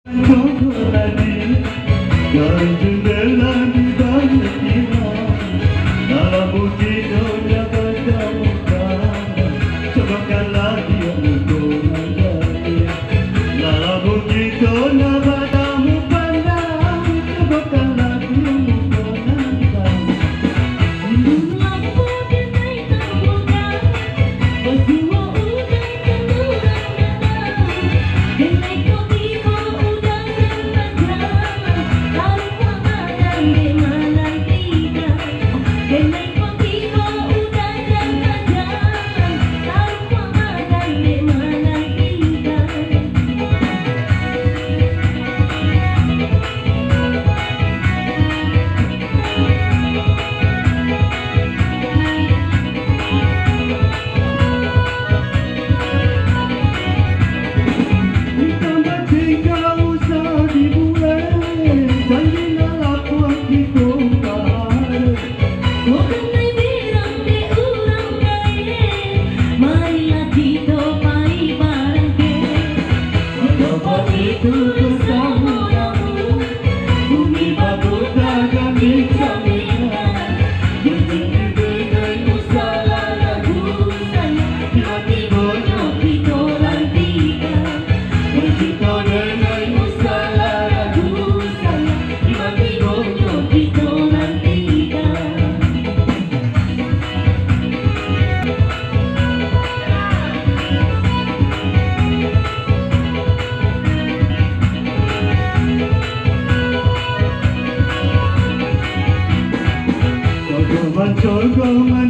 Jodoh tadi dari jendela di banyak hilang dalam begitu dia bertemu tangan cobakanlah dia untuk menjadi dalam begitu dia bertemu pandang cobakanlah dia untuk menjadi lampu tirai terbuka berdua udang tentukan datang genai kau tiba udang terpandang taruh panganan di mana tidak genai kau tiba udang terpandang taruh panganan di mana tidak. Ditambah jika usah dimulai janjilah kuat ditungkai Oh kenai birang di urang kaya marilah kita pai bareng ke Dapat itu bersama-sama bumi batu takkan dicamikan berjumpa dengan usaha lagu tiba-tiba kita lantikan berjumpa dengan usaha lagu tiba-tiba kita lantikan. Jogoman